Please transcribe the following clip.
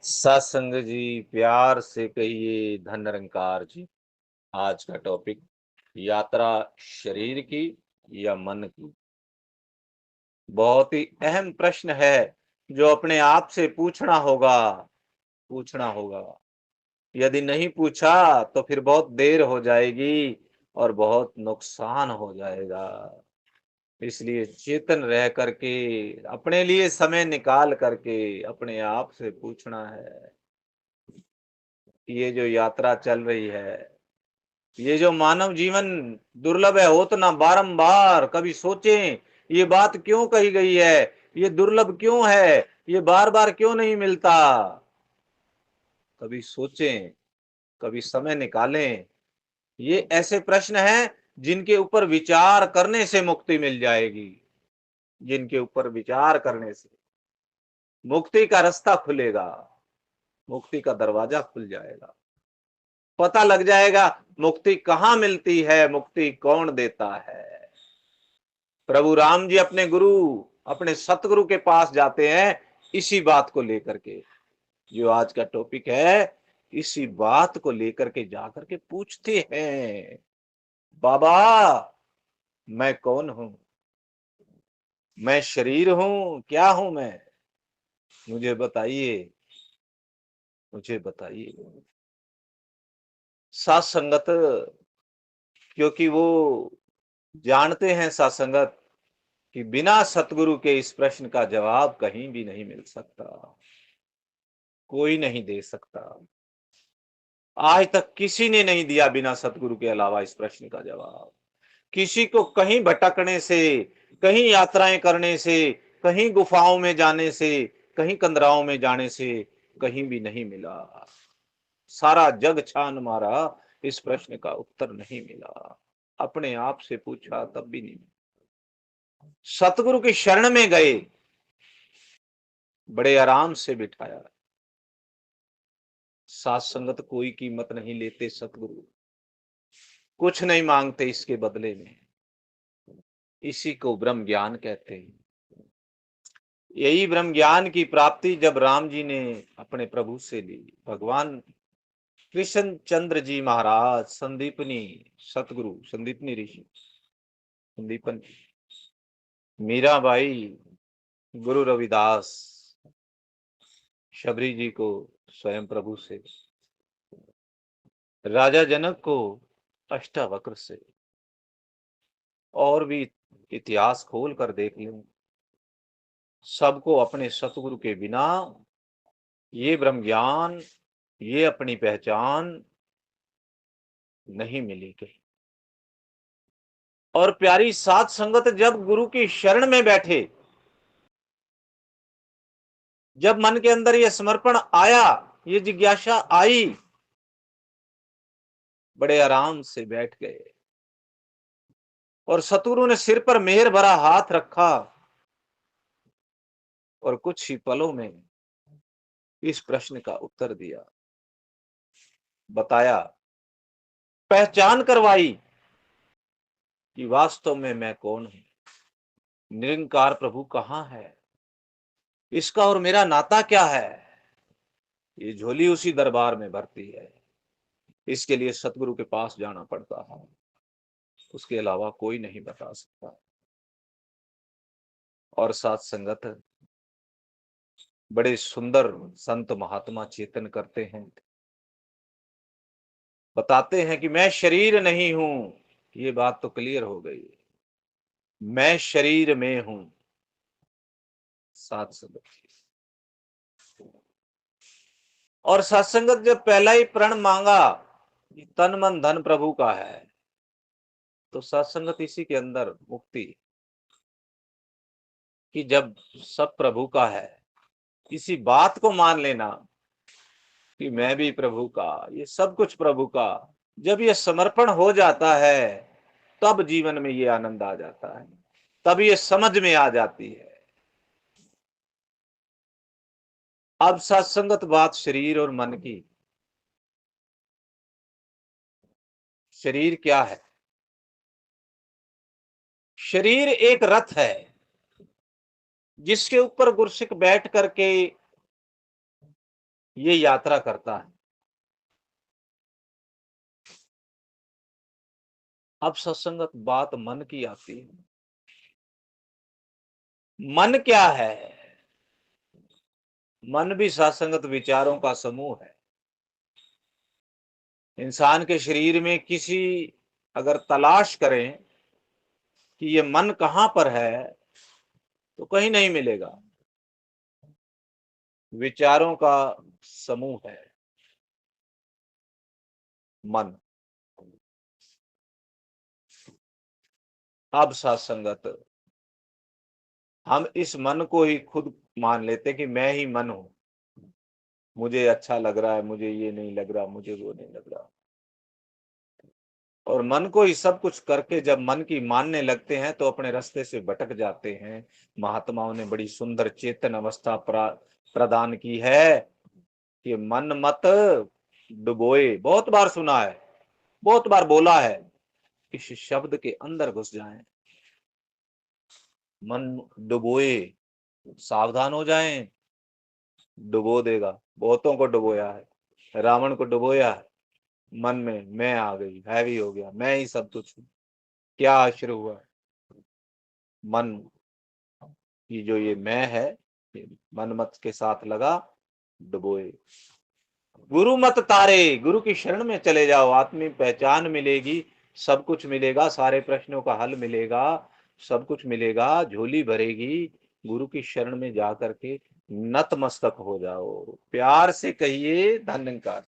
सत्संग जी, प्यार से कहिए धन निरंकार जी। आज का टॉपिक, यात्रा शरीर की या मन की। बहुत ही अहम प्रश्न है जो अपने आप से पूछना होगा। यदि नहीं पूछा तो फिर बहुत देर हो जाएगी और बहुत नुकसान हो जाएगा। इसलिए चेतन रह करके, अपने लिए समय निकाल करके अपने आप से पूछना है। ये जो यात्रा चल रही है, ये जो मानव जीवन दुर्लभ है, हो तो ना बारंबार कभी सोचें ये बात क्यों कही गई है, ये दुर्लभ क्यों है, ये बार बार क्यों नहीं मिलता। कभी सोचें, कभी समय निकालें। ये ऐसे प्रश्न हैं जिनके ऊपर विचार करने से मुक्ति मिल जाएगी। जिनके ऊपर विचार करने से मुक्ति का रास्ता खुलेगा, मुक्ति का दरवाजा खुल जाएगा। पता लग जाएगा मुक्ति कहाँ मिलती है, मुक्ति कौन देता है। प्रभु राम जी अपने सतगुरु के पास जाते हैं इसी बात को लेकर के। जो आज का टॉपिक है, इसी बात को लेकर के जाकर के पूछते हैं, बाबा मैं कौन हूं, मैं शरीर हूं, क्या हूं मैं, मुझे बताइए, मुझे बताइए। सात संगत, क्योंकि वो जानते हैं सात संगत कि बिना सतगुरु के इस प्रश्न का जवाब कहीं भी नहीं मिल सकता, कोई नहीं दे सकता। आज तक किसी ने नहीं दिया बिना सतगुरु के अलावा इस प्रश्न का जवाब। किसी को कहीं भटकने से, कहीं यात्राएं करने से, कहीं गुफाओं में जाने से, कहीं कंदराओं में जाने से कहीं भी नहीं मिला। सारा जग छान मारा, इस प्रश्न का उत्तर नहीं मिला। अपने आप से पूछा तब भी नहीं। सतगुरु की शरण में गए, बड़े आराम से बिठाया। सात संगत कोई कीमत नहीं लेते सतगुरु, कुछ नहीं मांगते इसके बदले में। इसी को ब्रह्म ज्ञान कहते हैं। यही ब्रह्म ज्ञान की प्राप्ति जब राम जी ने अपने प्रभु से ली, भगवान कृष्ण चंद्र जी महाराज, संदीपनी सतगुरु, संदीपनी ऋषि, संदीपन मीराबाई, गुरु रविदास, शबरी जी को स्वयं प्रभु से, राजा जनक को अष्टावक्र से, और भी इतिहास खोल कर देख लें, सबको अपने सतगुरु के बिना ये ब्रह्म ज्ञान, ये अपनी पहचान नहीं मिली कहीं। और प्यारी सात संगत जब गुरु की शरण में बैठे, जब मन के अंदर यह समर्पण आया, ये जिज्ञासा आई, बड़े आराम से बैठ गए और सतगुरु ने सिर पर मेहर भरा हाथ रखा और कुछ ही पलों में इस प्रश्न का उत्तर दिया, बताया, पहचान करवाई कि वास्तव में मैं कौन हूं, निरंकार प्रभु कहां है, इसका और मेरा नाता क्या है। ये झोली उसी दरबार में भरती है। इसके लिए सतगुरु के पास जाना पड़ता है, उसके अलावा कोई नहीं बता सकता। और साथ संगत, बड़े सुंदर संत महात्मा चेतन करते हैं, बताते हैं कि मैं शरीर नहीं हूं। ये बात तो क्लियर हो गई, मैं शरीर में हूं। सात संगत, और सत्संगत जब पहला ही प्रण मांगा कि तन मन धन प्रभु का है, तो सत्संगत इसी के अंदर मुक्ति, कि जब सब प्रभु का है, इसी बात को मान लेना कि मैं भी प्रभु का, ये सब कुछ प्रभु का। जब ये समर्पण हो जाता है, तब जीवन में ये आनंद आ जाता है, तब ये समझ में आ जाती है। अब सत्संगत बात शरीर और मन की। शरीर क्या है? शरीर एक रथ है जिसके ऊपर गुरसिक बैठ करके ये यात्रा करता है। अब सत्संगत बात मन की आती है। मन क्या है? मन भी सत्संगत विचारों का समूह है। इंसान के शरीर में किसी अगर तलाश करें कि ये मन कहां पर है, तो कहीं नहीं मिलेगा। विचारों का समूह है मन। अब सत्संगत हम इस मन को ही खुद मान लेते कि मैं ही मन हूं। मुझे अच्छा लग रहा है, मुझे ये नहीं लग रहा, मुझे वो नहीं लग रहा। और मन को ही सब कुछ करके जब मन की मानने लगते हैं तो अपने रास्ते से भटक जाते हैं। महात्माओं ने बड़ी सुंदर चेतन अवस्था प्रदान की है कि मन मत डुबोए। बहुत बार सुना है, बहुत बार बोला है। इस शब्द के अंदर घुस जाएं। मन डुबोए, सावधान हो जाएं, डुबो देगा। बहुतों को डुबोया है, रावण को डुबोया है। मन में मैं आ गई, हैवी हो गया, मैं ही सब कुछ हूं। क्या आश्चर्य हुआ। मन की जो ये मैं है, ये मन मत के साथ लगा, डुबोए। गुरु मत तारे, गुरु की शरण में चले जाओ, आत्मी पहचान मिलेगी। सब कुछ मिलेगा, सारे प्रश्नों का हल मिलेगा, सब कुछ मिलेगा, झोली भरेगी। गुरु की शरण में जाकर के नतमस्तक हो जाओ। प्यार से कहिए धन्यकार।